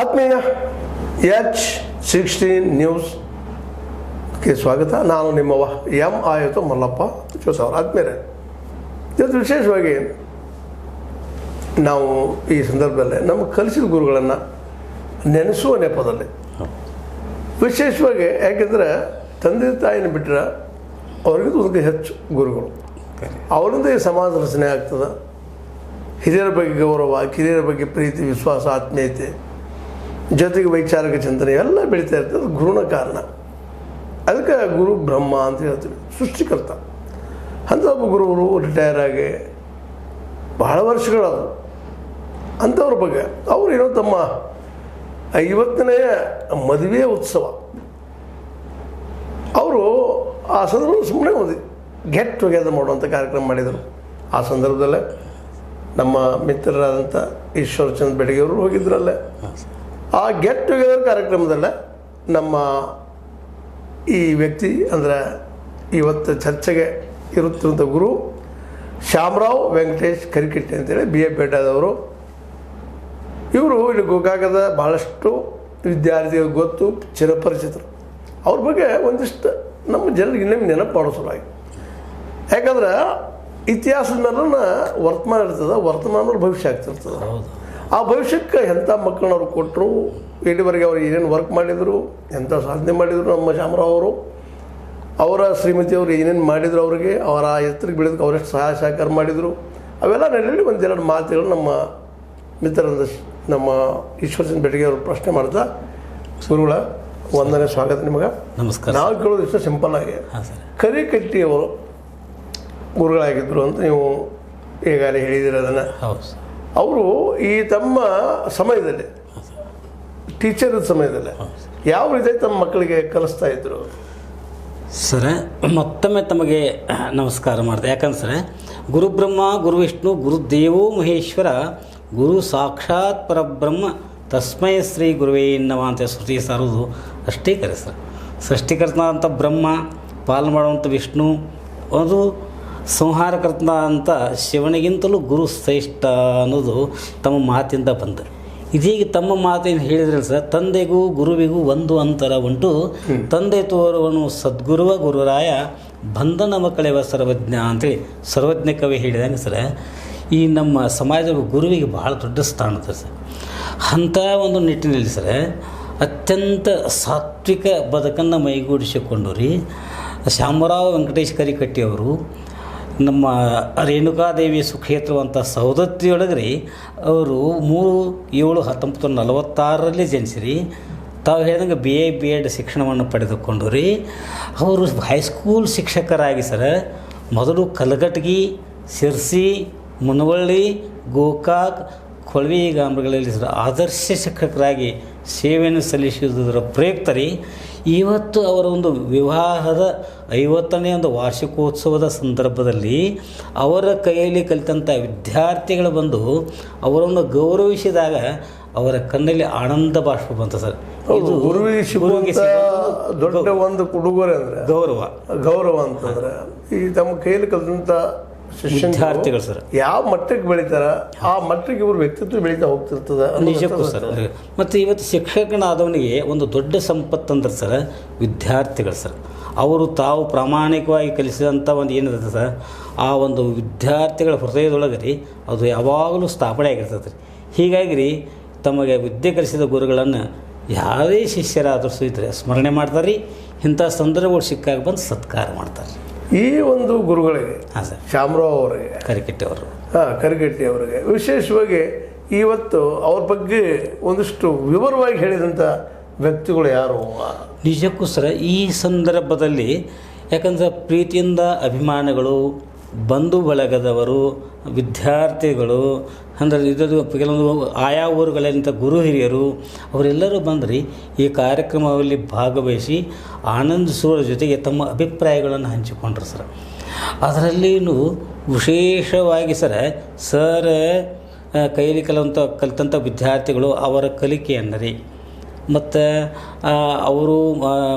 ಆತ್ಮೀಯ H16 ನ್ಯೂಸ್ಗೆ ಸ್ವಾಗತ. ನಾನು ನಿಮ್ಮವ ಆಯಿತು ಮಲ್ಲಪ್ಪ ಜೋಸವ್ರ. ಆತ್ಮೀಯರೇ, ಇವತ್ತು ವಿಶೇಷವಾಗಿ ನಾವು ಈ ಸಂದರ್ಭದಲ್ಲಿ ನಮ್ಮ ಕಲಿಸಿದ ಗುರುಗಳನ್ನು ನೆನೆಸುವ ನೆಪದಲ್ಲಿ ವಿಶೇಷವಾಗಿ, ಯಾಕೆಂದರೆ ತಂದೆ ತಾಯಿನ ಬಿಟ್ಟರೆ ಅವ್ರಿಗಿಂತ ಒಂದು ಹೆಚ್ಚು ಗುರುಗಳು, ಅವರಿಂದ ಈ ಸಮಾಜ ರಚನೆ ಆಗ್ತದೆ. ಹಿರಿಯರ ಬಗ್ಗೆ ಗೌರವ, ಕಿರಿಯರ ಬಗ್ಗೆ ಪ್ರೀತಿ, ವಿಶ್ವಾಸ, ಆತ್ಮೀಯತೆ, ಜೊತೆಗೆ ವೈಚಾರಿಕ ಚಿಂತನೆ ಎಲ್ಲ ಬೆಳೀತಾ ಇರ್ತದೆ. ಅದು ಗುರುನ ಕಾರಣ. ಅದಕ್ಕೆ ಗುರು ಬ್ರಹ್ಮ ಅಂತ ಹೇಳ್ತೀವಿ, ಸೃಷ್ಟಿಕರ್ತ. ಅಂಥ ಒಬ್ಬ ಗುರುವರು ರಿಟೈರ್ ಆಗಿ ಬಹಳ ವರ್ಷಗಳದು. ಅಂಥವ್ರ ಬಗ್ಗೆ ಅವರು ಏನೋ ತಮ್ಮ 50ನೇ ಮದುವೆ ಉತ್ಸವ, ಅವರು ಆ ಸಂದರ್ಭದಲ್ಲಿ ಸುಮ್ಮನೆ ಒಂದು ಗೆಟ್ ಟುಗೆದರ್ ಮಾಡುವಂಥ ಕಾರ್ಯಕ್ರಮ ಮಾಡಿದರು. ಆ ಸಂದರ್ಭದಲ್ಲೇ ನಮ್ಮ ಮಿತ್ರರಾದಂಥ ಈಶ್ವರಚಂದ್ರ ಬೆಡಗಿಯವರು ಹೋಗಿದ್ರಲ್ಲೇ. ಆ ಗೆಟ್ ಟುಗೆದರ್ ಕಾರ್ಯಕ್ರಮದಲ್ಲೇ ನಮ್ಮ ಈ ವ್ಯಕ್ತಿ ಅಂದರೆ ಇವತ್ತು ಚರ್ಚೆಗೆ ಇರುತ್ತಿರುವಂಥ ಗುರು ಶ್ಯಾಮರಾವ್ ವೆಂಕಟೇಶ್ ಕರಿಕಟ್ಟಿ ಅಂತೇಳಿ BA ಪೇಟದವರು. ಇವರು ಇಲ್ಲಿ ಗೋಕಾಕದ ಭಾಳಷ್ಟು ವಿದ್ಯಾರ್ಥಿಗಳು ಗೊತ್ತು, ಚಿರಪರಿಚಿತರು. ಅವ್ರ ಬಗ್ಗೆ ಒಂದಿಷ್ಟು ನಮ್ಮ ಜನರಿಗೆ ಇನ್ನೊಮ್ಮೆ ನೆನಪು ಮಾಡೋ ಸಲುವಾಗಿ. ಯಾಕಂದ್ರೆ ಇತಿಹಾಸದ ಮೇಲೂ ವರ್ತಮಾನ ಇರ್ತದೆ, ವರ್ತಮಾನದಲ್ಲಿ ಭವಿಷ್ಯ ಆಗ್ತಿರ್ತದೆ. ಆ ಭವಿಷ್ಯಕ್ಕೆ ಎಂಥ ಮಕ್ಕಳನ್ನ ಅವ್ರು ಕೊಟ್ಟರು, ಇಲ್ಲಿವರೆಗೆ ಅವ್ರು ಏನೇನು ವರ್ಕ್ ಮಾಡಿದರು, ಎಂಥ ಸಾಧನೆ ಮಾಡಿದರು ನಮ್ಮ ಶ್ಯಾಮರಾವ್ ಅವರು. ಅವರ ಶ್ರೀಮತಿಯವರು ಏನೇನು ಮಾಡಿದರು, ಅವರಿಗೆ ಅವರ ಎತ್ತರಕ್ಕೆ ಬೆಳೆದಕ್ಕೆ ಅವರೆಷ್ಟು ಸಹಾಯ ಸಹಕಾರ ಮಾಡಿದರು, ಅವೆಲ್ಲ ನೆಲೆಯಲ್ಲಿ ಒಂದೆರಡು ಮಾತುಗಳು ನಮ್ಮ ಮಿತ್ರರಾದ ನಮ್ಮ ಈಶ್ವರಚಂದ್ರ ಬೆಡಗಿ ಅವರು ಪ್ರಶ್ನೆ ಮಾಡ್ತಾ, ಗುರುಗಳ ವಂದನೆ, ಸ್ವಾಗತ ನಿಮಗೆ. ನಮಸ್ಕಾರ. ನಾವು ಕೇಳೋದು ಇಷ್ಟ ಸಿಂಪಲ್ ಆಗಿ, ಕರಿಕಟ್ಟಿಯವರು ಗುರುಗಳಾಗಿದ್ದರು ಅಂತ ನೀವು ಈಗಾಗಲೇ ಹೇಳಿದ್ದೀರ. ಅದನ್ನು ಅವರು ಈ ತಮ್ಮ ಸಮಯದಲ್ಲಿ, ಟೀಚರ್ ಸಮಯದಲ್ಲಿ ಯಾವ ರೀತಿ ತಮ್ಮ ಮಕ್ಕಳಿಗೆ ಕಲಿಸ್ತಾ ಇದ್ರು? ಸರ್, ಮತ್ತೊಮ್ಮೆ ತಮಗೆ ನಮಸ್ಕಾರ ಮಾಡ್ದೆ. ಯಾಕಂದ್ರೆ ಸರ್, ಗುರುಬ್ರಹ್ಮ ಗುರು ವಿಷ್ಣು ಗುರುದೇವೋ ಮಹೇಶ್ವರ ಗುರು ಸಾಕ್ಷಾತ್ ಪರಬ್ರಹ್ಮ ತಸ್ಮೈ ಶ್ರೀ ಗುರುವೇ ನಮಃ ಅಂತ ಶ್ರುತಿ ಸಾರೋದು ಅಷ್ಟೇ ಕರೆ ಸರ್. ಸೃಷ್ಟಿಕರ್ತ ಅಂತ ಬ್ರಹ್ಮ, ಪಾಲನೆ ಮಾಡುವಂಥ ವಿಷ್ಣು, ಒಂದು ಸಂಹಾರಕರ್ತ ಅಂತ ಶಿವನಿಗಿಂತಲೂ ಗುರು ಶ್ರೇಷ್ಠ ಅನ್ನೋದು ತಮ್ಮ ಮಾತಿಂದ ಬಂದ. ಇದೀಗ ತಮ್ಮ ಮಾತೇನು ಹೇಳಿದ್ರಲ್ಲ ಸರ್, ತಂದೆಗೂ ಗುರುವಿಗೂ ಒಂದು ಅಂತರ ಉಂಟು, ತಂದೆ ತೋರುವನು ಸದ್ಗುರುವ ಗುರುರಾಯ ಬಂಧನ ಮಕ್ಕಳೆವ ಸರ್ವಜ್ಞ ಅಂತೇಳಿ ಸರ್ವಜ್ಞ ಕವಿ ಹೇಳಿದಂಗೆ ಸರ್, ಈ ನಮ್ಮ ಸಮಾಜದ ಗುರುವಿಗೆ ಭಾಳ ದೊಡ್ಡ ಸ್ಥಾನ ಇದೆ ಸರ್. ಅಂಥ ಒಂದು ನಿಟ್ಟಿನಲ್ಲಿ ಸರ್, ಅತ್ಯಂತ ಸಾತ್ವಿಕ ಬದುಕನ್ನು ಮೈಗೂಡಿಸಿಕೊಂಡು ರೀ ಶ್ಯಾಮರಾವ್ ವೆಂಕಟೇಶ್ ಕರಿಕಟ್ಟಿಯವರು ನಮ್ಮ ರೇಣುಕಾದೇವಿ ಸುಕ್ಷೇತ್ರವಂಥ ಸೌದತ್ತಿಯೊಳಗೆ ರೀ ಅವರು 3/7/1946 ಜನಿಸಿರಿ. ತಾವು ಹೇಳಿದಂಗೆ BA B.Ed ಶಿಕ್ಷಣವನ್ನು ಪಡೆದುಕೊಂಡು ರೀ ಅವರು ಹೈಸ್ಕೂಲ್ ಶಿಕ್ಷಕರಾಗಿ ಸರ್, ಮೊದಲು ಕಲಘಟಗಿ, ಶಿರ್ಸಿ, ಮುನವಳ್ಳಿ, ಗೋಕಾಕ್, ಕೊಳವಿ ಗ್ರಾಮಗಳಲ್ಲಿ ಸರ್ ಆದರ್ಶ ಶಿಕ್ಷಕರಾಗಿ ಸೇವೆಯನ್ನು ಸಲ್ಲಿಸುವುದರ ಪ್ರಯುಕ್ತ ರೀ ಇವತ್ತು ಅವರ ಒಂದು ವಿವಾಹದ 50ನೇ ಒಂದು ವಾರ್ಷಿಕೋತ್ಸವದ ಸಂದರ್ಭದಲ್ಲಿ ಅವರ ಕೈಯಲ್ಲಿ ಕಲಿತಂಥ ವಿದ್ಯಾರ್ಥಿಗಳು ಬಂದು ಅವರನ್ನು ಗೌರವಿಸಿದಾಗ ಅವರ ಕಣ್ಣಲ್ಲಿ ಆನಂದ ಬಾಷ್ಪ ಬಂತು ಸರ್. ಇದು ಗುರುವಿಗೆ ದೊಡ್ಡ ಒಂದು ಉಡುಗೊರೆ ಅಂದರೆ ಗೌರವ ಅಂತಂದ್ರೆ ಈ ತಮ್ಮ ಕೈಯಲ್ಲಿ ಕಲಿತಂಥ ವಿದ್ಯಾರ್ಥಿಗಳು ಸರ್ ಯಾವ ಮಟ್ಟಕ್ಕೆ ಬೆಳೀತಾರ ಆ ಮಟ್ಟಕ್ಕೆ ಇವರು ವ್ಯಕ್ತಿತ್ವ ಬೆಳೀತಾ ಹೋಗ್ತಿರ್ತದೆ. ನಿಜಕ್ಕೂ ಸರ್. ಮತ್ತು ಇವತ್ತು ಶಿಕ್ಷಕನಾದವನಿಗೆ ಒಂದು ದೊಡ್ಡ ಸಂಪತ್ತು ಅಂದ್ರೆ ಸರ್ ವಿದ್ಯಾರ್ಥಿಗಳು ಸರ್. ಅವರು ತಾವು ಪ್ರಾಮಾಣಿಕವಾಗಿ ಕಲಿಸಿದಂಥ ಒಂದು ಏನಿರುತ್ತೆ ಸರ್, ಆ ಒಂದು ವಿದ್ಯಾರ್ಥಿಗಳ ಹೃದಯದೊಳಗೆ ರೀ ಅದು ಯಾವಾಗಲೂ ಸ್ಥಾಪನೆ ಆಗಿರ್ತದೆ ರೀ. ಹೀಗಾಗಿ ರೀ ತಮಗೆ ವಿದ್ಯೆ ಕಲಿಸಿದ ಗುರುಗಳನ್ನು ಯಾರೇ ಶಿಷ್ಯರಾದರೂ ಸಹಿತ ಸ್ಮರಣೆ ಮಾಡ್ತಾರೆ ರೀ. ಇಂಥ ಸಂದರ್ಭಗಳು ಸಿಕ್ಕಾಗ ಬಂದು ಸತ್ಕಾರ ಮಾಡ್ತಾರೆ. ಈ ಒಂದು ಗುರುಗಳಿಗೆ, ಹಾಂ ಸರ್, ಶ್ಯಾಮರಾವ್ ಅವರಿಗೆ, ಕರಿಕಟ್ಟಿ ಅವರಿಗೆ ವಿಶೇಷವಾಗಿ ಇವತ್ತು ಅವ್ರ ಬಗ್ಗೆ ಒಂದಿಷ್ಟು ವಿವರವಾಗಿ ಹೇಳಿದಂಥ ವ್ಯಕ್ತಿಗಳು ಯಾರು? ನಿಜಕ್ಕೂ ಸರ್, ಈ ಸಂದರ್ಭದಲ್ಲಿ ಯಾಕಂದರೆ ಪ್ರೀತಿಯಿಂದ ಅಭಿಮಾನಿಗಳು, ಬಂಧು ಬಳಗದವರು, ವಿದ್ಯಾರ್ಥಿಗಳು, ಅಂದರೆ ಇದೊಂದು ಕೆಲವೊಂದು ಆಯಾ ಊರುಗಳಂಥ ಗುರು ಹಿರಿಯರು ಅವರೆಲ್ಲರೂ ಬಂದ್ರಿ ಈ ಕಾರ್ಯಕ್ರಮದಲ್ಲಿ ಭಾಗವಹಿಸಿ ಆನಂದಿಸುವ ಜೊತೆಗೆ ತಮ್ಮ ಅಭಿಪ್ರಾಯಗಳನ್ನು ಹಂಚಿಕೊಂಡ್ರು ಸರ್. ಅದರಲ್ಲಿಯೂ ವಿಶೇಷವಾಗಿ ಸರ್ ಕೈಲಿ ಕಲಿತಂಥ ವಿದ್ಯಾರ್ಥಿಗಳು ಅವರ ಕಲಿಕೆಯನ್ನು ರೀ ಮತ್ತು ಅವರು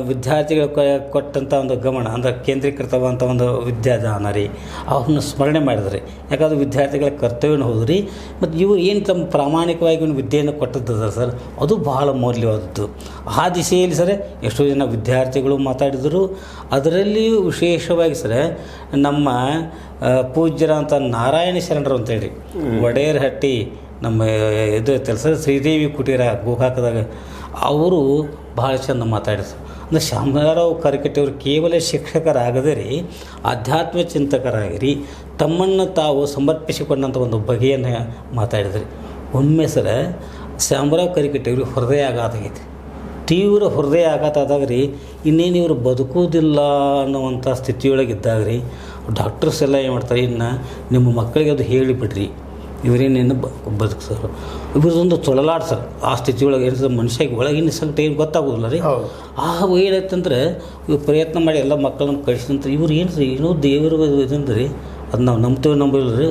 ವಿದ್ಯಾರ್ಥಿಗಳು ಕೊಟ್ಟಂಥ ಒಂದು ಗಮನ ಅಂದರೆ ಕೇಂದ್ರೀಕೃತವಾದಂಥ ಒಂದು ವಿದ್ಯಾದಾನ ರೀ, ಅವ್ರನ್ನ ಸ್ಮರಣೆ ಮಾಡಿದ್ರಿ. ಯಾಕಂದ್ರೆ ವಿದ್ಯಾರ್ಥಿಗಳ ಕರ್ತವ್ಯನ ಹೋದ್ರಿ. ಮತ್ತು ಇವರು ಏನು ತಮ್ಮ ಪ್ರಾಮಾಣಿಕವಾಗಿ ಒಂದು ವಿದ್ಯೆಯನ್ನು ಕೊಟ್ಟದ್ದದ ಸರ್, ಅದು ಬಹಳ ಮೌಲ್ಯವಾದದ್ದು. ಆ ದಿಶೆಯಲ್ಲಿ ಸರ್ ಎಷ್ಟೋ ಜನ ವಿದ್ಯಾರ್ಥಿಗಳು ಮಾತಾಡಿದರು. ಅದರಲ್ಲಿಯೂ ವಿಶೇಷವಾಗಿ ಸರ್ ನಮ್ಮ ಪೂಜ್ಯರಂಥ ನಾರಾಯಣ ಶರಣರು ಅಂತೇಳಿ ವಡೇರಹಟ್ಟಿ ನಮ್ಮ ಇದು ಇರ್ತಲ್ಲ ಸರ್, ಶ್ರೀದೇವಿ ಕುಟೀರ ಗೋಕಾಕದಾಗ, ಅವರು ಭಾಳ ಚೆಂದ ಮಾತಾಡಿದ್ರು. ಅಂದರೆ ಶಾಮರಾವ್ ಕರಿಕಟ್ಟಿ ಅವರು ಕೇವಲ ಶಿಕ್ಷಕರಾಗದೇ ರೀ ಆಧ್ಯಾತ್ಮ ಚಿಂತಕರಾಗಿರಿ ತಮ್ಮನ್ನು ತಾವು ಸಮರ್ಪಿಸಿಕೊಂಡಂಥ ಒಂದು ಬಗೆಯನ್ನು ಮಾತಾಡಿದ್ರಿ. ಒಮ್ಮೆ ಸರ ಶಾಮರಾವ್ ಕರಿಕಟ್ಟಿ ಅವ್ರಿಗೆ ಹೃದಯ ಆಘಾತ ಆಗೈತಿ, ತೀವ್ರ ಹೃದಯ ಆಘಾತ ಆದಾಗ ರೀ ಇನ್ನೇನು ಇವರು ಬದುಕುವುದಿಲ್ಲ ಅನ್ನುವಂಥ ಸ್ಥಿತಿಯೊಳಗಿದ್ದಾಗ ರೀ ಡಾಕ್ಟರ್ಸ್ ಎಲ್ಲ ಏನು ಮಾಡ್ತಾರೆ, ಇನ್ನು ನಿಮ್ಮ ಮಕ್ಕಳಿಗೆ ಅದು ಹೇಳಿಬಿಡ್ರಿ, ಇವರೇನೇನು ಬದುಕ್ಸರು. ಇವ್ರದೊಂದು ತೊಳಲಾಟ ಸರ್. ಆ ಸ್ಥಿತಿಯೊಳಗೆ ಏನು ಮನುಷ್ಯಗೆ ಒಳಗಿನ ಸಂಕಟ ಏನು ಗೊತ್ತಾಗೋದಿಲ್ಲ ರೀ. ಏನಾಯ್ತಂದ್ರೆ ಇವ್ರು ಪ್ರಯತ್ನ ಮಾಡಿ ಎಲ್ಲ ಮಕ್ಕಳನ್ನ ಕಳಿಸಿದಂತ ಇವ್ರು ಏನು ರೀ ಏನೋ ದೇವರು ಇದಂದ್ರೆ ರೀ ಅದು ನಾವು ನಂಬಿಲ್ಲ ರೀ.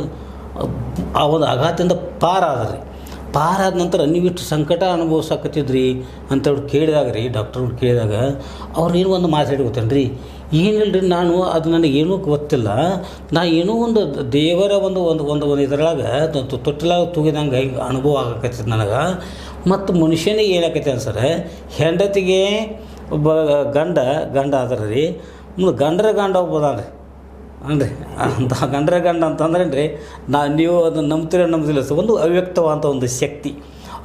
ಆ ಒಂದು ಆಘಾತದಿಂದ ಪಾರಾದ್ರಿ. ಪಾರಾದ ನಂತರ ನೀವಿಷ್ಟು ಸಂಕಟ ಅನುಭವಿಸಕತ್ತಿದ್ರಿ ಅಂತೇಳಿ ಕೇಳಿದಾಗ ರೀ ಡಾಕ್ಟರ್ಗಳು ಕೇಳಿದಾಗ ಅವ್ರು ಏನೋ ಒಂದು ಮಾತಾಡಿ ಗೊತ್ತೇನು ರೀ, ಏನಿಲ್ಲ ರೀ ನಾನು ಅದು ನನಗೇನೂ ಗೊತ್ತಿಲ್ಲ, ನಾ ಏನೋ ಒಂದು ದೇವರ ಒಂದು ಒಂದು ಒಂದು ಒಂದು ಇದರೊಳಗೆ ತೊಟ್ಟಲಾಗ ತೂಗಿದಂಗೆ ಅನುಭವ ಆಗಕತ್ತಿದ್ದು ನನಗೆ. ಮತ್ತು ಮನುಷ್ಯನಿಗೆ ಏನಾಕೈತೆ ಅನ್ಸರೆ ಹೆಂಡತಿಗೆ ಒಬ್ಬ ಗಂಡ ಆದ್ರೆ ರೀ ಗಂಡರ ಗಂಡ ಒಬ್ಬದಾನ ರೀ ಅನ್ರಿ ಅಂತ ಗಂಡರ ಗಂಡ ಅಂತಂದ್ರೆ ರೀ ನೀವು ಅದನ್ನು ನಂಬ್ತಿಲ್ಲ ಸರ್, ಒಂದು ಅವ್ಯಕ್ತವಾದಂಥ ಒಂದು ಶಕ್ತಿ.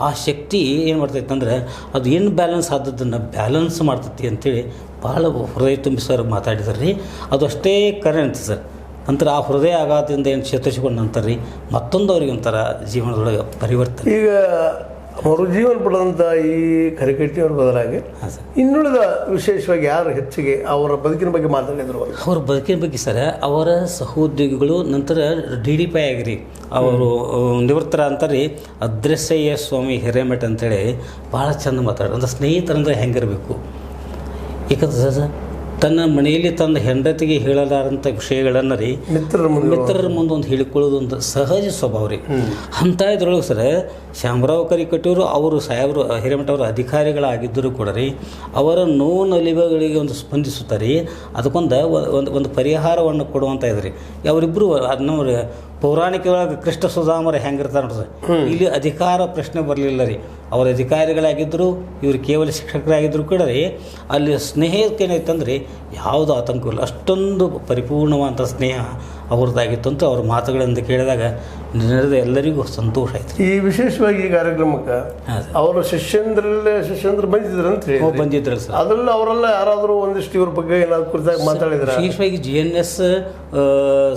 ಆ ಶಕ್ತಿ ಏನು ಮಾಡ್ತೈತೆ ಅಂದರೆ ಅದು ಏನು ಬ್ಯಾಲೆನ್ಸ್ ಆದದ್ದನ್ನು ಬ್ಯಾಲೆನ್ಸ್ ಮಾಡ್ತೈತಿ ಅಂಥೇಳಿ ಭಾಳ ಹೃದಯ ತುಂಬಿ ಸರ್ ಮಾತಾಡಿದಾರೆ ರೀ. ಅದು ಅಷ್ಟೇ ಕರೆಂಟ್ ಸರ್. ನಂತರ ಆ ಹೃದಯ ಆಘಾತದಿಂದ ಏನು ಚೇತರಿಸಿಕೊಂಡ ನಂತರ ರೀ ಮತ್ತೊಂದು ಅವ್ರಿಗೆ ಒಂಥರ ಜೀವನದೊಳಗೆ ಪರಿವರ್ತನೆ. ಈಗ ಮರುಜೀವನ ಪಡೆದಂಥ ಈ ಕರಿಕಟ್ಟಿಯವ್ರ ಬದಲಾಗಿ ಇನ್ನುಳಿದ ವಿಶೇಷವಾಗಿ ಯಾರು ಹೆಚ್ಚಿಗೆ ಅವರ ಬದುಕಿನ ಬಗ್ಗೆ ಮಾತಾಡಿದ್ರು? ಅವ್ರ ಬದುಕಿನ ಬಗ್ಗೆ ಸರ್ ಅವರ ಸಹೋದ್ಯೋಗಿಗಳು ನಂತರ DDP ಆಗಿರಿ ಅವರು ನಿವೃತ್ತರ ಅಂತಾರೆ ಅದ್ರಸಯ್ಯ ಸ್ವಾಮಿ ಹಿರೇಮಠ ಅಂತೇಳಿ ಭಾಳ ಚೆಂದ ಮಾತಾಡೋದು. ಅಂದರೆ ಸ್ನೇಹಿತರಂದ್ರೆ ಹೆಂಗಿರಬೇಕು, ಯಾಕಂದ್ರೆ ಸರ್ ತನ್ನ ಮನೆಯಲ್ಲಿ ತನ್ನ ಹೆಂಡತಿಗೆ ಹೇಳಲಾರಂಥ ವಿಷಯಗಳನ್ನು ರೀ ಮಿತ್ರರ ಮುಂದೆ ಒಂದು ಹೇಳಿಕೊಳ್ಳೋದು ಒಂದು ಸಹಜ ಸ್ವಭಾವ ರೀ. ಅಂಥ ಇದ್ರೊಳಗೆ ಸರ್ ಶಾಮರಾವ್ ಕರಿಕಟ್ಟಿಯವರು ಅವರು ಸಾಹೇಬರು ಹಿರೇಮಠ ಅವರು ಅಧಿಕಾರಿಗಳಾಗಿದ್ದರೂ ಕೂಡ ರೀ ಅವರ ನೋವು ನಲಿವುಗಳಿಗೆ ಒಂದು ಸ್ಪಂದಿಸುತ್ತಾರೆ. ಅದಕ್ಕೊಂದು ಒಂದು ಪರಿಹಾರವನ್ನು ಕೊಡುವಂಥ ಇದ್ರಿ. ಅವರಿಬ್ಬರು ನಮ್ಮ ಪೌರಾಣಿಕವಾಗಿ ಕೃಷ್ಣ ಸುಧಾಮರ ಹೆಂಗಿರ್ತಾರೆ ನೋಡ್ರಿ, ಇಲ್ಲಿ ಅಧಿಕಾರ ಪ್ರಶ್ನೆ ಬರಲಿಲ್ಲ ರೀ. ಅವರು ಅಧಿಕಾರಿಗಳಾಗಿದ್ದರು, ಇವರು ಕೇವಲ ಶಿಕ್ಷಕರಾಗಿದ್ದರು ಕೂಡ ರೀ ಅಲ್ಲಿ ಸ್ನೇಹಕ್ಕೆ ಏನಾಯ್ತಂದ್ರೆ ಯಾವುದೂ ಆತಂಕವಿಲ್ಲ. ಅಷ್ಟೊಂದು ಪರಿಪೂರ್ಣವಾದಂಥ ಸ್ನೇಹ ಅವ್ರದ್ದಾಗಿತ್ತು ಅಂತ ಅವ್ರ ಮಾತುಗಳಿಂದ ಕೇಳಿದಾಗ ನಡೆದ ಎಲ್ಲರಿಗೂ ಸಂತೋಷ ಆಯಿತು. ಈ ವಿಶೇಷವಾಗಿ ಈ ಕಾರ್ಯಕ್ರಮಕ್ಕೆ ಅವರ ಶಿಷ್ಯಂದ್ರ ಬಂದಿದ್ರು ಅಂತ ಹೇಳಿ ಬಂದಿದ್ರು ಸರ್. ಅದರಲ್ಲಿ ಅವರೆಲ್ಲ ಯಾರಾದರೂ ಒಂದಿಷ್ಟು ಇವ್ರ ಬಗ್ಗೆ ಏನಾದ್ರು ಕುರಿತಾಗಿ ಮಾತಾಡಿದ್ರೆ ವಿಶೇಷವಾಗಿ GNS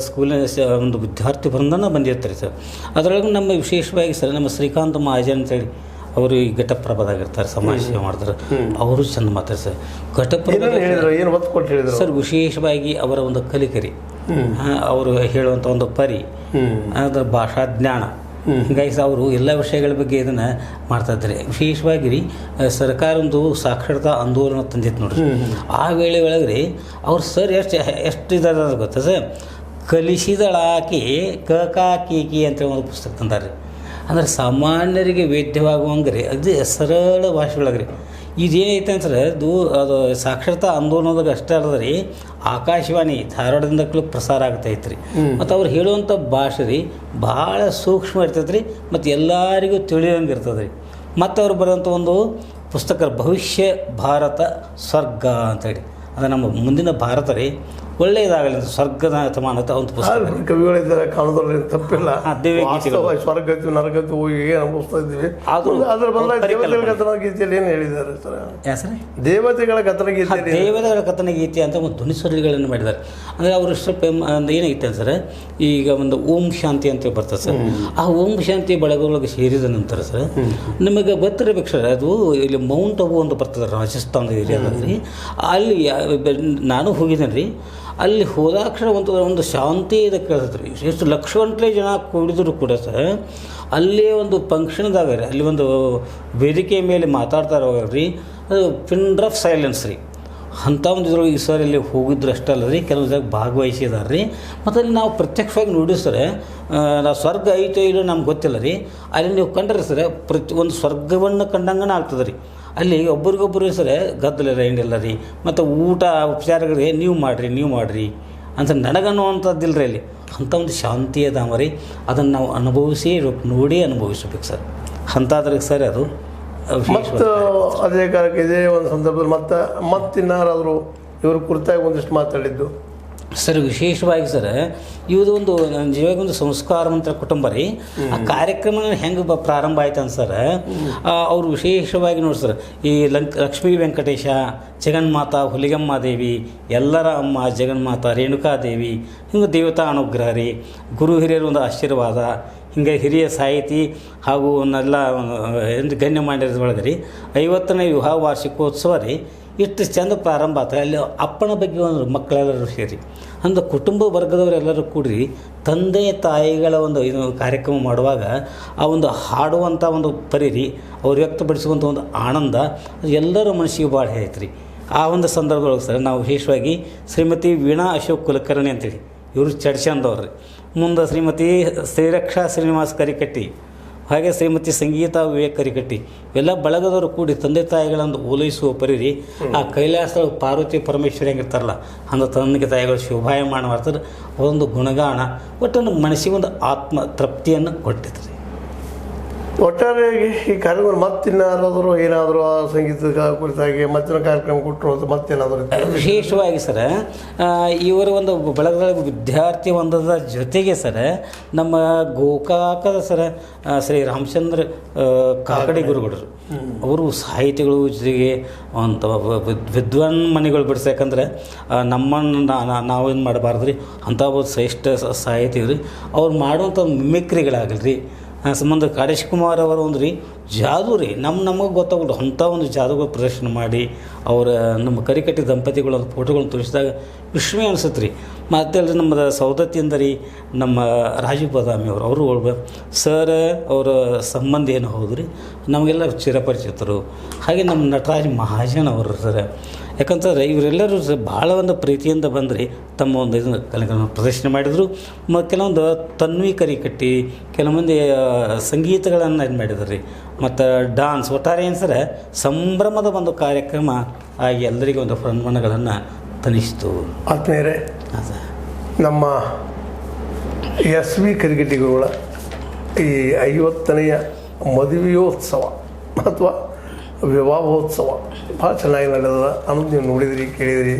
ಸ್ಕೂಲಿನ ಒಂದು ವಿದ್ಯಾರ್ಥಿ ಬೃಂದನ ಬಂದಿರ್ತಾರೆ ಸರ್. ಅದರೊಳಗೆ ನಮ್ಮ ವಿಶೇಷವಾಗಿ ಸರ್ ನಮ್ಮ ಶ್ರೀಕಾಂತ್ ಮಹಾಜನ್ ಅಂತೇಳಿ ಅವರು ಈ ಘಟಪ್ರಭಾದಾಗಿರ್ತಾರೆ, ಸಮಾಜ ಸೇವೆ ಮಾಡ್ತಾರೆ, ಅವರು ಚೆಂದ ಮಾತಾಡ್ತಾರೆ ಸರ್. ಘಟಪ್ರಭಾ ಸರ್ ವಿಶೇಷವಾಗಿ ಅವರ ಒಂದು ಕಲಿಕರಿ ಅವರು ಹೇಳುವಂಥ ಒಂದು ಪರಿ ಅದರ ಭಾಷಾ ಜ್ಞಾನ ಹೀಗಾಗಿ ಅವರು ಎಲ್ಲ ವಿಷಯಗಳ ಬಗ್ಗೆ ಇದನ್ನು ಮಾಡ್ತಾಯಿದ್ದಾರೆ. ವಿಶೇಷವಾಗಿ ರೀ ಸರ್ಕಾರ ಒಂದು ಸಾಕ್ಷರತಾ ಆಂದೋಲನ ತಂದಿತ್ತು ನೋಡ್ರಿ. ಆ ವೇಳೆ ಒಳಗೆ ರೀ ಅವ್ರು ಸರ್ ಎಷ್ಟು ಇದಾದ ಗೊತ್ತಾ ಸರ್, ಕಲಿಸಿದಳಾಕಿ ಕೀಕಿ ಅಂತೇಳಿ ಒಂದು ಪುಸ್ತಕ ತಂದಾರೆ. ಅಂದರೆ ಸಾಮಾನ್ಯರಿಗೆ ವೇದ್ಯವಾಗುವಂಗೆ ರೀ ಅದು ಸರಳ ಭಾಷೆಯೊಳಗೆ ರೀ. ಇದೇನೈತೆ ಅಂದ್ರೆ ಅದು ಸಾಕ್ಷರತಾ ಆಂದೋಲನದಾಗ ಅಷ್ಟೇ ಅಲ್ಲದ ರೀ ಆಕಾಶವಾಣಿ ಧಾರವಾಡದಿಂದ ಪ್ರಸಾರ ಆಗ್ತೈತೆ ರೀ. ಮತ್ತು ಅವ್ರು ಹೇಳುವಂಥ ಭಾಷೆ ರೀ ಭಾಳ ಸೂಕ್ಷ್ಮ ಇರ್ತೈತೆ ರೀ ಮತ್ತು ಎಲ್ಲರಿಗೂ ತಿಳಿಯೋಂಗೆ ಇರ್ತದೆ ರೀ. ಮತ್ತು ಅವ್ರು ಬರೋಂಥ ಒಂದು ಪುಸ್ತಕ ಭವಿಷ್ಯ ಭಾರತ ಸ್ವರ್ಗ ಅಂತೇಳಿ, ಅದು ನಮ್ಮ ಮುಂದಿನ ಭಾರತ ರೀ ಒಳ್ಳೆಯದಾಗಲಿ ಅಂತ ಸ್ವರ್ಗದ ಸಮಾನತೆ ಒಂದು ಪುಸ್ತಕ. ಕವಿಗಳಿದ್ದಾರೆ ಕಾಣೋದ್ರಲ್ಲಿ ತಪ್ಪಿಲ್ಲ. ಸ್ವರ್ಗ ನರಗತಿ ಹೋಗಿ ಏನು ಅನುಭವಿಸ್ತಾ ಇದ್ದೀವಿ. ಅದ್ರ ಬಂದಾಗ ದೇವತೆಗಳ ಕಥನ ಗೀತೆಯಲ್ಲಿ ಏನು ಹೇಳಿದ್ದಾರೆ ಸರ್? ದೇವತೆಗಳ ಕಥನ ಗೀತೆ, ದೇವತೆಗಳ ಕಥನ ಗೀತೆ ಅಂತ ಒಂದು ಧ್ವನಿಸುರುಳಿಗಳನ್ನು ಮಾಡಿದ್ದಾರೆ. ಅಂದರೆ ಅವರು ಸ್ವಲ್ಪ ಏನಾಗಿತ್ತು ಸರ್, ಈಗ ಒಂದು ಓಂ ಶಾಂತಿ ಅಂತ ಬರ್ತದೆ ಸರ್. ಆ ಓಂ ಶಾಂತಿ ಬಳಗದೊಳಗೆ ಸೇರಿದ ನಂತರ ಸರ್ ನಿಮಗೆ ಗೊತ್ತಿರಬೇಕು ಸರ್, ಅದು ಇಲ್ಲಿ ಮೌಂಟ್ ಅಬು ಅಂತ ಬರ್ತದೆ ರಾಜಸ್ಥಾನದ ಏರಿಯಾದಲ್ಲಿ. ಅಲ್ಲಿ ನಾನು ಹೋಗಿದ್ದೇನೆ ರೀ. ಅಲ್ಲಿ ಹೋದಾಕ್ಷಣ ಒಂದು ಶಾಂತಿ ಇದೆ ಕೇಳ್ತದೆ ರೀ. ಎಷ್ಟು ಲಕ್ಷಗಟ್ಟಲೆ ಜನ ಕೂಡಿದ್ರು ಕೂಡ ಸರ್ ಅಲ್ಲೇ ಒಂದು ಫಂಕ್ಷನ್ದಾಗ ರೀ ಅಲ್ಲಿ ಒಂದು ವೇದಿಕೆ ಮೇಲೆ ಮಾತಾಡ್ತಾರೆ ರೀ, ಅದು ಪಿನ್ ಆಫ್ ಸೈಲೆನ್ಸ್ ರೀ. ಅಂಥ ಒಂದು ಇದ್ರೊಳಗೆ ಈ ಸರ್ ಇಲ್ಲಿ ಹೋಗಿದ್ರು ಅಷ್ಟಲ್ಲ ರೀ, ಕೆಲವು ಜಾಗ ಭಾಗವಹಿಸಿದಾರೆ ರೀ. ಮತ್ತು ಅಲ್ಲಿ ನಾವು ಪ್ರತ್ಯಕ್ಷವಾಗಿ ನೋಡಿ ಸರ್ ನಾವು ಸ್ವರ್ಗ ಐತೋ ಇಲ್ಲೋ ನಮ್ಗೆ ಗೊತ್ತಿಲ್ಲ ರೀ. ಅಲ್ಲಿ ನೀವು ಕಂಡ್ರೆ ಸರ್ ಒಂದು ಸ್ವರ್ಗವನ್ನು ಕಂಡಂಗನ ಆಗ್ತದೆ ರೀ. ಅಲ್ಲಿ ಒಬ್ರಿಗೊಬ್ಬರು ಸರ್ ಗದ್ದಲ ಏನಿಲ್ಲ ರೀ, ಮತ್ತು ಊಟ ಉಪಚಾರಗಳಿಗೆ ನೀವು ಮಾಡಿರಿ ಅಂತ ನನಗನ್ನುವಂಥದ್ದಿಲ್ಲ ರೀ ಅಲ್ಲಿ. ಅಂಥ ಒಂದು ಶಾಂತಿಯ ಧಾಮ ರೀ. ಅದನ್ನು ನಾವು ನೋಡಿ ಅನುಭವಿಸ್ಬೇಕು ಸರ್. ಅಂಥದ್ರಿಗೆ ಸರ್ ಅದು ಮತ್ತು ಅದೇ ಕಾಲಕ್ಕೆ ಇದೇ ಒಂದು ಸಂದರ್ಭದಲ್ಲಿ ಮತ್ತಿನ್ನಾರಾದರೂ ಇವ್ರ ಕುರಿತಾಗಿ ಒಂದಿಷ್ಟು ಮಾತಾಡಿದ್ದು ಸರ್. ವಿಶೇಷವಾಗಿ ಸರ್ ಇವುದು ಒಂದು ನಿಜವಾಗಿ ಒಂದು ಸಂಸ್ಕಾರವಂತರ ಕುಟುಂಬ ರೀ. ಆ ಕಾರ್ಯಕ್ರಮ ಹೆಂಗೆ ಪ್ರಾರಂಭ ಆಯ್ತು ಅಂತ ಸರ್, ಅವರು ವಿಶೇಷವಾಗಿ ನೋಡಿ ಸರ್, ಈ ಲಕ್ಷ್ಮೀ ವೆಂಕಟೇಶ, ಜಗನ್ಮಾತಾ ಹುಲಿಗಮ್ಮ ದೇವಿ, ಎಲ್ಲರ ಅಮ್ಮ ಜಗನ್ಮಾತಾ ರೇಣುಕಾದೇವಿ, ಹಿಂಗೆ ದೇವತಾ ಅನುಗ್ರಹ ರೀ, ಗುರು ಹಿರಿಯರ ಒಂದು ಆಶೀರ್ವಾದ, ಹಿಂಗೆ ಹಿರಿಯ ಸಾಹಿತಿ ಹಾಗೂ ಅವನ್ನೆಲ್ಲ ಗಣ್ಯಮಾನ್ಯರ ಒಳಗೆ ರೀ 50ನೇ ವಿವಾಹ ವಾರ್ಷಿಕೋತ್ಸವ ರೀ. ಇಷ್ಟು ಚೆಂದ ಪ್ರಾರಂಭ ಆಗ್ತದೆ. ಅಲ್ಲಿ ಅಪ್ಪನ ಬಗ್ಗೆ ಒಂದು ಮಕ್ಕಳೆಲ್ಲರೂ ಸೇರಿ ಅಂದ್ರೆ ಕುಟುಂಬ ವರ್ಗದವರೆಲ್ಲರೂ ಕೂಡಿ ತಂದೆ ತಾಯಿಗಳ ಒಂದು ಇದು ಕಾರ್ಯಕ್ರಮ ಮಾಡುವಾಗ ಆ ಒಂದು ಹಾಡುವಂಥ ಒಂದು ಪರಿರಿ ಅವ್ರು ವ್ಯಕ್ತಪಡಿಸುವಂಥ ಒಂದು ಆನಂದ ಎಲ್ಲರ ಮನಸ್ಸಿಗೆ ಭಾಳ ಐತ್ರಿ. ಆ ಒಂದು ಸಂದರ್ಭದೊಳಗೆ ಸರ್ ನಾವು ವಿಶೇಷವಾಗಿ ಶ್ರೀಮತಿ ವೀಣಾ ಅಶೋಕ್ ಕುಲಕರ್ಣಿ ಅಂತೇಳಿ ಇವರು ಚಡ್ಚಂದವ್ರು. ಮುಂದೆ ಶ್ರೀಮತಿ ಶ್ರೀರಕ್ಷಾ ಶ್ರೀನಿವಾಸ್ ಕರಿಕಟ್ಟಿ, ಹಾಗೆ ಶ್ರೀಮತಿ ಸಂಗೀತಾ ವಿವೇಕ್ ಕರಿಕಟ್ಟಿ, ಎಲ್ಲ ಬಳಗದವರು ಕೂಡಿ ತಂದೆ ತಾಯಿಗಳನ್ನು ಓಲೈಸುವ ಪರಿರಿ ಆ ಕೈಲಾಸ ಪಾರ್ವತಿ ಪರಮೇಶ್ವರಿ ಹೆಂಗಿರ್ತಾರಲ್ಲ ಅಂದ ತಂದೆ ತಾಯಿಗಳು ಶೋಭಾಯಮಾನ ಮಾಡ್ತಾರೆ. ಒಂದು ಗುಣಗಾನ ಒಟ್ಟೊಂದು ಮನಸ್ಸಿಗೆ ಒಂದು ಆತ್ಮ ತೃಪ್ತಿಯನ್ನು ಕೊಟ್ಟಿದ್ರಿ. ಒಟ್ಟಾರೆಯಾಗಿ ಈ ಕಾರ್ಯಕ್ರಮ ಮತ್ತಿನ್ನಾರಾದರೂ ಏನಾದರೂ ಆ ಸಂಗೀತದ ಕುರಿತಾಗಿ ಮತ್ತಿನ ಕಾರ್ಯಕ್ರಮ ಕೊಟ್ಟರು ಅಂತ ಮತ್ತೇನಾದರೂ ವಿಶೇಷವಾಗಿ ಸರ ಇವರ ಒಂದು ಬಳಗದ ವಿದ್ಯಾರ್ಥಿ ಒಂದದ ಜೊತೆಗೆ ಸರ ನಮ್ಮ ಗೋಕಾಕದ ಸರ ಶ್ರೀ ರಾಮಚಂದ್ರ ಕಾಕಡೆ ಗುರುಗಳು ಅವರು ಸಾಹಿತಿಗಳು ಜೊತೆಗೆ ಅಂತ ವಿದ್ವಾನ್ ಮನೆಗಳು ಬಿಡಿಸಿ. ಯಾಕಂದರೆ ನಮ್ಮನ್ನು ನಾವೇನು ಮಾಡಬಾರ್ದು ರೀ, ಅಂಥ ಒಂದು ಶ್ರೇಷ್ಠ ಸಾಹಿತಿ ರೀ. ಅವ್ರು ಮಾಡುವಂಥ ಮಿಮಿಕ್ರಿಗಳಾಗಲಿ ರೀ, ಸಂಬಂಧ ಕಾಡೇಶ್ ಕುಮಾರ್ ಅವರ ಒಂದು ರೀ ಜಾದು ರೀ ನಮಗೆ ಗೊತ್ತಾಗಲ್ಲ ಅಂಥ ಒಂದು ಜಾದುಗಳು ಪ್ರದರ್ಶನ ಮಾಡಿ ಅವರ ನಮ್ಮ ಕರಿಕಟ್ಟಿ ದಂಪತಿಗಳ ಒಂದು ಫೋಟೋಗಳನ್ನ ತೋರಿಸಿದಾಗ ವಿಸ್ಮಯ ಅನಿಸುತ್ತೆ ರೀ. ಮತ್ತು ಅಲ್ಲದೆ ನಮ್ಮದು ಸೌದತ್ತಿಯಿಂದ ರೀ ನಮ್ಮ ರಾಜೀವ್ ಬಾದಾಮಿ ಅವರು ಸರ್ ಅವರ ಸಂಬಂಧ ಏನು ಹೌದು ರೀ, ನಮಗೆಲ್ಲ ಚಿರಪರಿಚಿತರು. ಹಾಗೆ ನಮ್ಮ ನಟರಾಜ್ ಮಹಾಜನ್ ಅವರು ಸರ್, ಯಾಕಂತಂದರೆ ಇವರೆಲ್ಲರೂ ಭಾಳ ಒಂದು ಪ್ರೀತಿಯಿಂದ ಬಂದ್ರಿ ತಮ್ಮ ಒಂದು ಇದನ್ನು ಕಲೆಗಳನ್ನು ಪ್ರದರ್ಶನ ಮಾಡಿದರು. ಕೆಲವೊಂದು ತನ್ವಿ ಕರಿಕಟ್ಟಿ ಕೆಲವೊಂದು ಸಂಗೀತಗಳನ್ನು ಇದು ಮಾಡಿದ್ರು ರೀ, ಮತ್ತು ಡಾನ್ಸ್. ಒಟ್ಟಾರೆ ಏನು ಸರ ಸಂಭ್ರಮದ ಒಂದು ಕಾರ್ಯಕ್ರಮ ಆಗಿ ಎಲ್ಲರಿಗೂ ಒಂದು ಸನ್ಮಾನಗಳನ್ನು ತನಿಸ್ತು. ಆತ್ಮೀಯರೇ, ನಮ್ಮ SV ಕರಿಗಟ್ಟಿಗುಗಳ ಈ 50ನೆಯ ಮದುವೆಯೋತ್ಸವ ಅಥವಾ ವಿವಾಹೋತ್ಸವ ಭಾಳ ಚೆನ್ನಾಗಿ ನಡೆದ ಅನ್ನೋದು ನೀವು ನೋಡಿದಿರಿ, ಕೇಳಿದಿರಿ.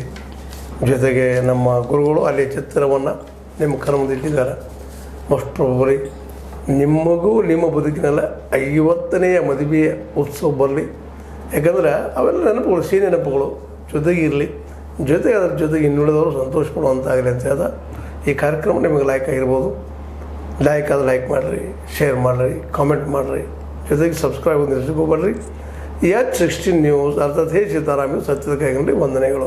ಜೊತೆಗೆ ನಮ್ಮ ಗುರುಗಳು ಅಲ್ಲಿ ಚಿತ್ರವನ್ನು ನಿಮ್ಮ ಕರ್ಮದಿಟ್ಟಿದ್ದಾರೆ. ಮೋಸ್ಟ್ ಪ್ರಾಬಬ್ಲಿ ನಿಮಗೂ ನಿಮ್ಮ ಬದುಕಿನೆಲ್ಲ 50ನೆಯ ಮದುವೆಯ ಉತ್ಸವ ಬರಲಿ. ಯಾಕಂದರೆ ಅವೆಲ್ಲ ನೆನಪುಗಳು, ಸಿಹಿ ನೆನಪುಗಳು ಜೊತೆಗೆ ಇರಲಿ. ಜೊತೆಗೆ ಅದ್ರ ಜೊತೆಗೆ ಇನ್ನುಳಿದವರು ಸಂತೋಷ ಪಡುವಂತಾಗಲಿ ಅಂತ ಹೇಳಿದ ಈ ಕಾರ್ಯಕ್ರಮ ನಿಮಗೆ ಲೈಕ್ ಆಗಿರ್ಬೋದು. ಲೈಕ್ ಆದ್ರೆ ಲೈಕ್ ಮಾಡಿರಿ, ಶೇರ್ ಮಾಡಿರಿ, ಕಾಮೆಂಟ್ ಮಾಡಿರಿ, ಜೊತೆಗೆ ಸಬ್ಸ್ಕ್ರೈಬ್ ಒಂದು ಹೋಗ್ಬೇಡ್ರಿ. H16 ನ್ಯೂಸ್ ಅರ್ಥಾತ್ ಹೇ ಸೀತಾರಾಮ ಸತ್ಯದ ಕೈಗೊಂಡು ವಂದನೆಗಳು.